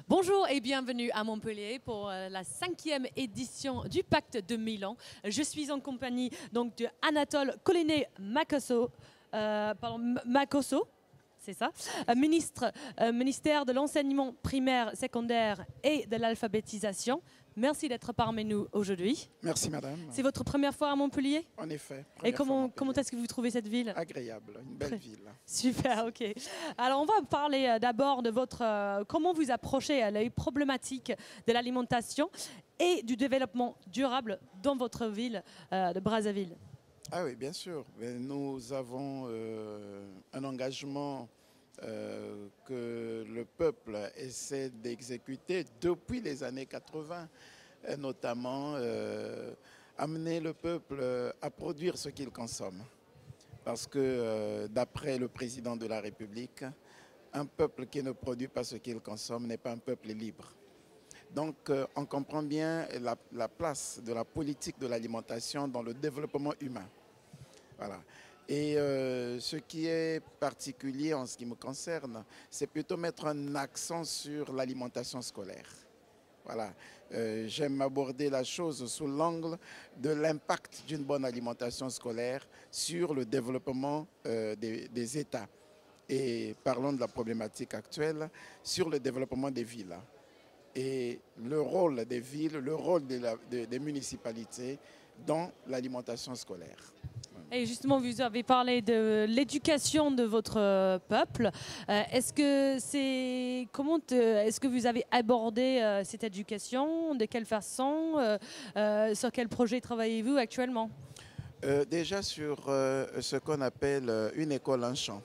Bonjour et bienvenue à Montpellier pour la 5e édition du Pacte de Milan. Je suis en compagnie donc de Anatole Collinet-Macosso, c'est ça, ministère de l'enseignement primaire, secondaire et de l'alphabétisation. Merci d'être parmi nous aujourd'hui. Merci madame. C'est votre première fois à Montpellier? En effet. Et comment est-ce que vous trouvez cette ville? Agréable, une belle ville. Super, ok. Alors on va parler d'abord de comment vous approchez les problématiques de l'alimentation et du développement durable dans votre ville de Brazzaville. Ah oui, bien sûr. Nous avons un engagement que le peuple essaie d'exécuter depuis les années 80, notamment amener le peuple à produire ce qu'il consomme. Parce que d'après le président de la République, un peuple qui ne produit pas ce qu'il consomme n'est pas un peuple libre. Donc on comprend bien la place de la politique de l'alimentation dans le développement humain. Voilà. Et ce qui est particulier en ce qui me concerne, c'est plutôt mettre un accent sur l'alimentation scolaire. Voilà. J'aime aborder la chose sous l'angle de l'impact d'une bonne alimentation scolaire sur le développement des États. Et parlons de la problématique actuelle sur le développement des villes. Et le rôle des villes, le rôle des municipalités dans l'alimentation scolaire. Et justement, vous avez parlé de l'éducation de votre peuple. Est-ce que vous avez abordé cette éducation? De quelle façon? Sur quel projet travaillez-vous actuellement? Déjà sur ce qu'on appelle une école, un champ.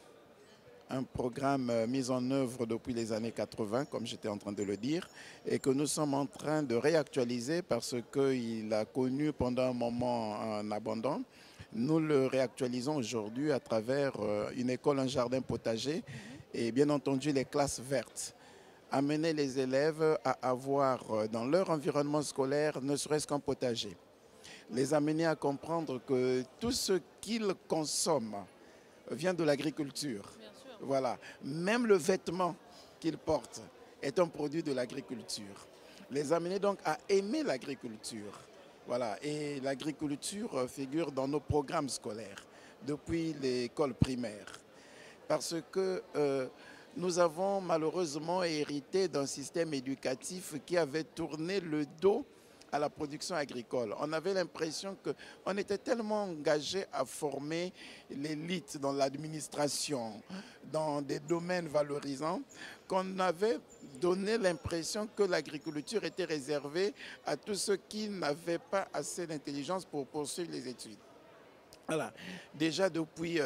Un programme mis en œuvre depuis les années 80, comme j'étais en train de le dire, et que nous sommes en train de réactualiser parce qu'il a connu pendant un moment un abandon. Nous le réactualisons aujourd'hui à travers une école, un jardin potager et bien entendu les classes vertes. Amener les élèves à avoir dans leur environnement scolaire ne serait-ce qu'un potager. Les amener à comprendre que tout ce qu'ils consomment vient de l'agriculture. Voilà. Même le vêtement qu'ils portent est un produit de l'agriculture. Les amener donc à aimer l'agriculture. Voilà. Et l'agriculture figure dans nos programmes scolaires depuis l'école primaire. Parce que nous avons malheureusement hérité d'un système éducatif qui avait tourné le dos à la production agricole. On avait l'impression qu'on était tellement engagé à former l'élite dans l'administration, dans des domaines valorisants, qu'on avait donné l'impression que l'agriculture était réservée à tous ceux qui n'avaient pas assez d'intelligence pour poursuivre les études. Voilà. Déjà depuis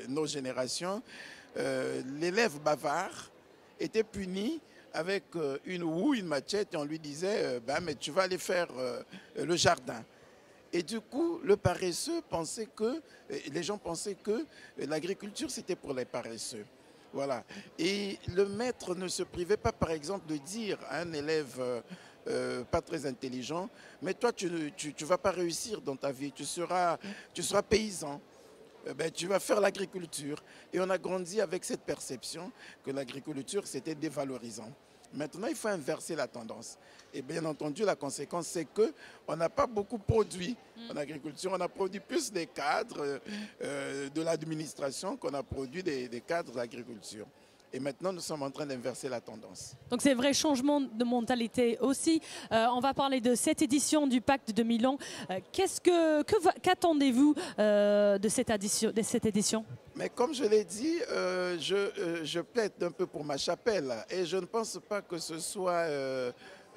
nos générations, l'élève bavard était puni avec une houe, une machette, et on lui disait mais tu vas aller faire le jardin. Et du coup, le paresseux pensait que, les gens pensaient que l'agriculture c'était pour les paresseux. Voilà. Et le maître ne se privait pas, par exemple, de dire à un élève pas très intelligent, mais toi tu ne vas pas réussir dans ta vie, tu seras paysan. Tu vas faire l'agriculture. Et on a grandi avec cette perception que l'agriculture, c'était dévalorisant. Maintenant, il faut inverser la tendance. Et bien entendu, la conséquence, c'est qu'on n'a pas beaucoup produit en agriculture. On a produit plus des cadres de l'administration qu'on a produit des cadres de l'agriculture. Et maintenant, nous sommes en train d'inverser la tendance. Donc c'est un vrai changement de mentalité aussi. On va parler de cette édition du Pacte de Milan. Qu'attendez-vous de cette édition? Mais comme je l'ai dit, je plaide un peu pour ma chapelle. Et je ne pense pas que ce soit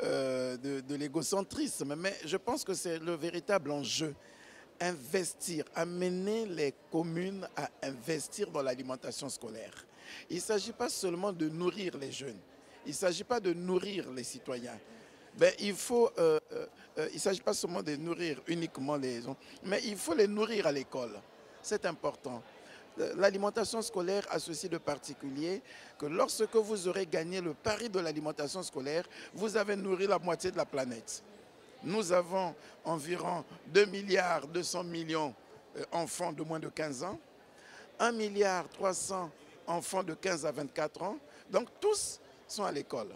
de l'égocentrisme, mais je pense que c'est le véritable enjeu. Investir, amener les communes à investir dans l'alimentation scolaire. Il ne s'agit pas seulement de nourrir les jeunes, il ne s'agit pas de nourrir les citoyens. Il ne s'agit pas seulement de nourrir uniquement les gens, mais il faut les nourrir à l'école. C'est important. L'alimentation scolaire a ceci de particulier que lorsque vous aurez gagné le pari de l'alimentation scolaire, vous avez nourri la moitié de la planète. Nous avons environ 2,2 milliards d'enfants de moins de 15 ans, 1,3 milliard enfants de 15 à 24 ans. Donc tous sont à l'école.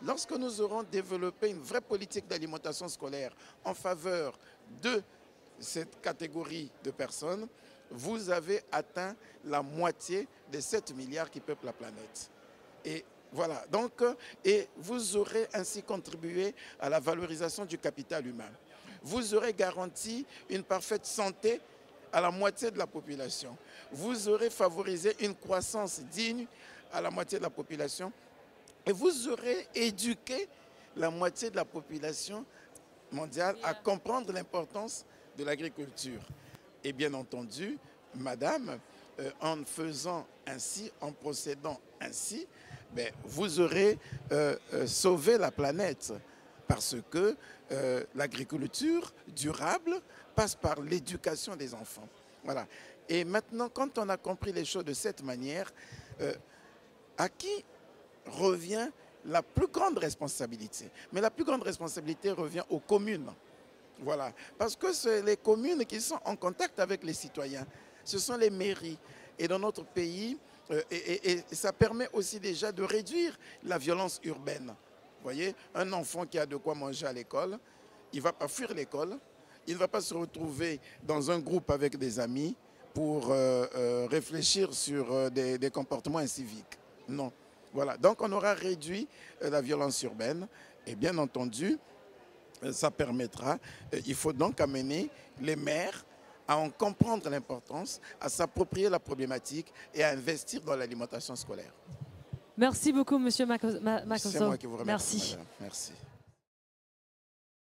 Lorsque nous aurons développé une vraie politique d'alimentation scolaire en faveur de cette catégorie de personnes, vous avez atteint la moitié des 7 milliards qui peuplent la planète. Et voilà, donc, et vous aurez ainsi contribué à la valorisation du capital humain. Vous aurez garanti une parfaite santé à la moitié de la population. Vous aurez favorisé une croissance digne à la moitié de la population. Et vous aurez éduqué la moitié de la population mondiale à comprendre l'importance de l'agriculture. Et bien entendu, madame, en faisant ainsi, en procédant ainsi, ben, vous aurez sauvé la planète parce que l'agriculture durable passe par l'éducation des enfants. Voilà. Et maintenant, quand on a compris les choses de cette manière, à qui revient la plus grande responsabilité? Mais la plus grande responsabilité revient aux communes. Voilà. Parce que c'est les communes qui sont en contact avec les citoyens. Ce sont les mairies. Et dans notre pays, et ça permet aussi déjà de réduire la violence urbaine. Vous voyez, un enfant qui a de quoi manger à l'école, il ne va pas fuir l'école, il ne va pas se retrouver dans un groupe avec des amis pour réfléchir sur des comportements inciviques. Non. Voilà. Donc on aura réduit la violence urbaine et bien entendu, ça permettra, il faut donc amener les maires à en comprendre l'importance, à s'approprier la problématique et à investir dans l'alimentation scolaire. Merci beaucoup, Monsieur Makosso. C'est moi qui vous remercie. Merci. Madame. Merci.